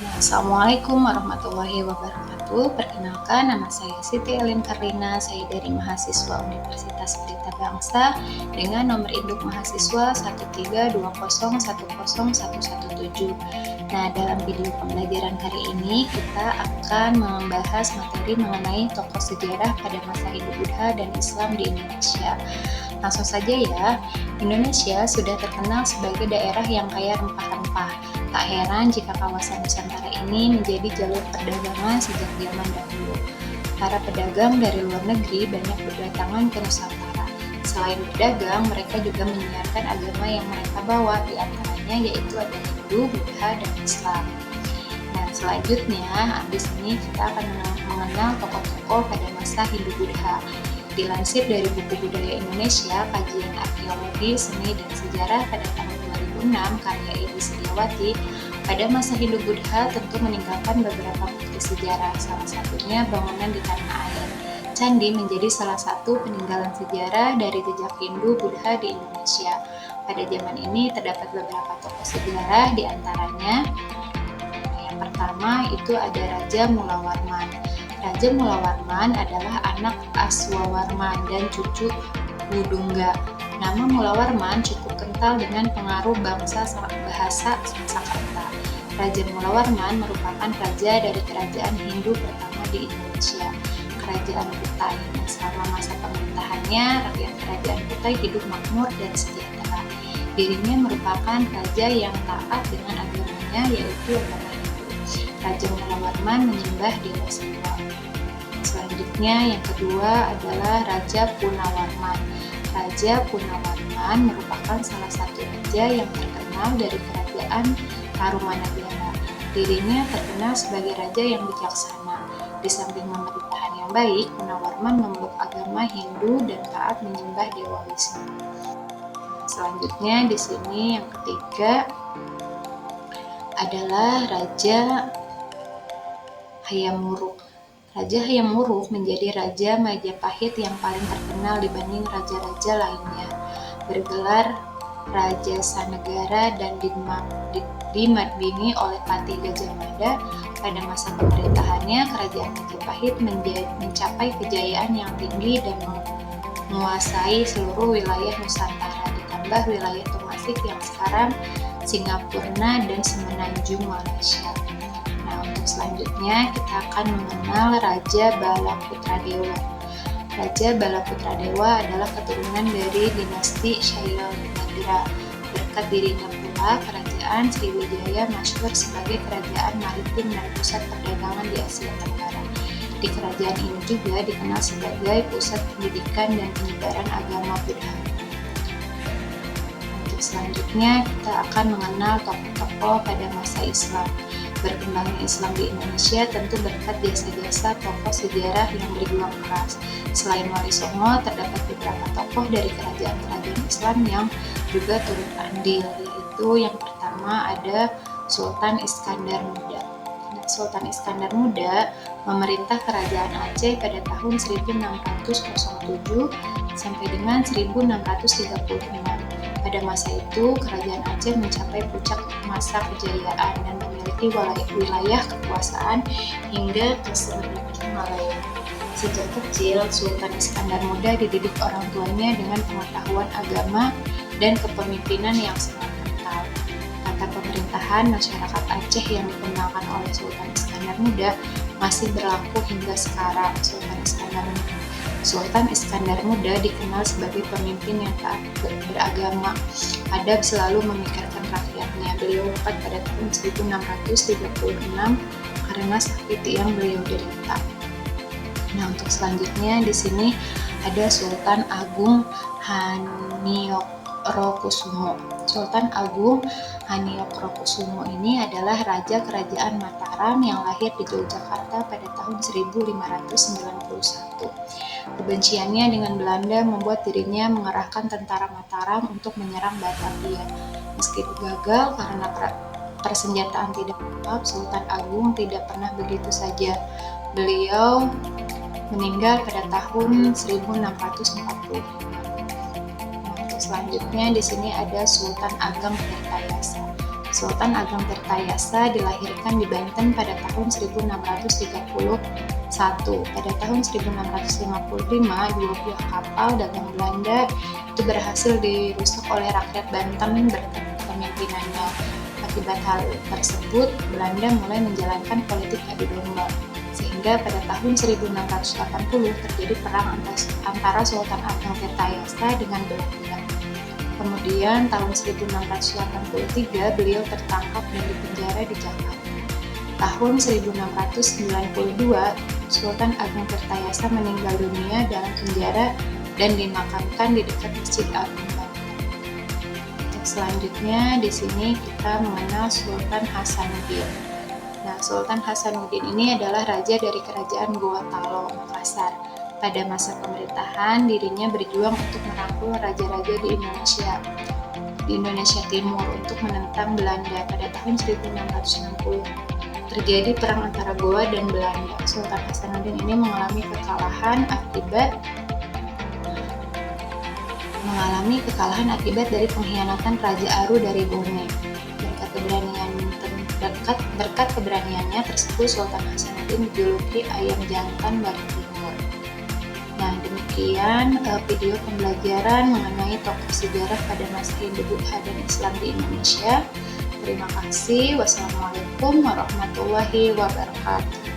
Assalamualaikum warahmatullahi wabarakatuh. Perkenalkan, nama saya Siti Elin Karlina. Saya dari mahasiswa Universitas Pelita Bangsa dengan nomor induk mahasiswa 132010117. Dalam video pembelajaran hari ini kita akan membahas materi mengenai tokoh sejarah pada masa hidup Buddha dan Islam di Indonesia. Langsung saja ya, Indonesia sudah terkenal sebagai daerah yang kaya rempah-rempah. Tak heran jika kawasan Nusantara ini menjadi jalur perdagangan sejak zaman dahulu. Para pedagang dari luar negeri banyak berdatangan ke Nusantara. Selain berdagang, mereka juga menyiarkan agama yang mereka bawa, di antaranya yaitu ada Hindu, Buddha, dan Islam. Selanjutnya, di sini kita akan mengenal tokoh-tokoh pada masa Hindu Buddha. Dilansir dari buku Budaya Indonesia, Kajian Arkeologi, Seni, dan Sejarah pada tahun 2006 karya Edi Setiawati, pada masa Hindu Buddha tentu meninggalkan beberapa bukti sejarah, salah satunya bangunan di tanah air. Candi menjadi salah satu peninggalan sejarah dari jejak Hindu Buddha di Indonesia. Pada zaman ini terdapat beberapa tokoh sejarah, di antaranya yang pertama itu ada Raja Mulawarman. Raja Mulawarman adalah anak Aswawarman dan cucu Wudungga. Nama Mulawarman cukup kental dengan pengaruh bahasa Sanskerta. Raja Mulawarman merupakan raja dari kerajaan Hindu pertama di Indonesia, Kerajaan Kutai. Selama masa pemerintahannya, rakyat Kerajaan Kutai hidup makmur dan sejahtera. Dirinya merupakan raja yang taat dengan agamanya, yaitu agama Hindu. Raja Mulawarman menyembah Dewa Siwa. Selanjutnya yang kedua adalah Raja Punawarman. Raja Punawarman merupakan salah satu raja yang terkenal dari kerajaan Tarumanagara. Dirinya terkenal sebagai raja yang bijaksana. Di samping pemerintahan yang baik, Punawarman memeluk agama Hindu dan taat menyembah Dewa Wisnu. Selanjutnya di sini yang ketiga adalah Raja Hayam Wuruk. Raja Hayam Wuruk menjadi Raja Majapahit yang paling terkenal dibanding raja-raja lainnya. Bergelar Raja Sanegara dan didampingi oleh Patih Gajah Mada, pada masa pemerintahannya Kerajaan Majapahit mencapai kejayaan yang tinggi dan menguasai seluruh wilayah Nusantara, ditambah wilayah Tomasik yang sekarang Singapura dan Semenanjung Malaysia. Untuk selanjutnya kita akan mengenal Raja Balaputradewa. Raja Balaputradewa adalah keturunan dari dinasti Shailadra. Berkat dirinya pula, kerajaan Sriwijaya masyhur sebagai kerajaan maritim dan pusat perdagangan di Asia Tenggara. Di kerajaan ini juga dikenal sebagai pusat pendidikan dan penyebaran agama Buddha. Untuk selanjutnya kita akan mengenal tokoh-tokoh pada masa Islam. Berkembangnya Islam di Indonesia tentu berkat jasa-jasa tokoh sejarah yang berjuang keras. Selain Wali Songo, terdapat beberapa tokoh dari kerajaan-kerajaan Islam yang juga turut andil, yaitu yang pertama ada Sultan Iskandar Muda. Sultan Iskandar Muda memerintah kerajaan Aceh pada tahun 1607 sampai dengan 1636. Pada masa itu, kerajaan Aceh mencapai puncak masa kejayaan dan memiliki wilayah kekuasaan hingga ke semenanjung Malaya. Sejak kecil, Sultan Iskandar Muda dididik orang tuanya dengan pengetahuan agama dan kepemimpinan yang sangat kental. Tata pemerintahan masyarakat Aceh yang dikembangkan oleh Sultan Iskandar Muda masih berlaku hingga sekarang. Sultan Iskandar Muda dikenal sebagai pemimpin yang taat beragama, adab, selalu memikirkan rakyatnya. Beliau wafat pada tahun 1636 karena sakit yang beliau derita. Untuk selanjutnya di sini ada Sultan Agung Haniokrokusumo. Sultan Agung Haniokrokusumo ini adalah raja kerajaan Mataram yang lahir di Yogyakarta pada tahun 1591. Kebenciannya dengan Belanda membuat dirinya mengerahkan tentara Mataram untuk menyerang Batavia. Meski gagal karena persenjataan tidak lengkap, Sultan Agung tidak pernah begitu saja. Beliau meninggal pada tahun 1640. Selanjutnya di sini ada Sultan Ageng Tirtayasa. Sultan Ageng Tirtayasa dilahirkan di Banten pada tahun 1631. Pada tahun 1655, dua buah kapal dagang Belanda itu berhasil dirusak oleh rakyat Banten berkat kepemimpinannya. Akibat hal tersebut, Belanda mulai menjalankan politik adu domba. Sehingga pada tahun 1680 terjadi perang antara Sultan Ageng Tirtayasa dengan Belanda. Kemudian tahun 1683 beliau tertangkap dan dipenjara di Jakarta. Tahun 1692 Sultan Ageng Tirtayasa meninggal dunia dalam penjara dan dimakamkan di dekat Masjid Agung Banten. Untuk selanjutnya di sini kita mengenal Sultan Hasanuddin. Nah, Sultan Hasanuddin ini adalah raja dari kerajaan Goa Talo, Makassar. Pada masa pemerintahan, dirinya berjuang untuk merangkul raja-raja di Indonesia Timur untuk menentang Belanda pada tahun 1660. Terjadi perang antara Goa dan Belanda. Sultan Hasanuddin ini mengalami kekalahan akibat dari pengkhianatan Raja Aru dari Bone. Berkat keberaniannya tersebut, Sultan Hasanuddin dijuluki Ayam Jantan Bali Timur. Nah, demikian video pembelajaran mengenai tokoh sejarah pada masa Hindu-Buddha dan Islam di Indonesia. Terima kasih. Wassalamualaikum warahmatullahi wabarakatuh.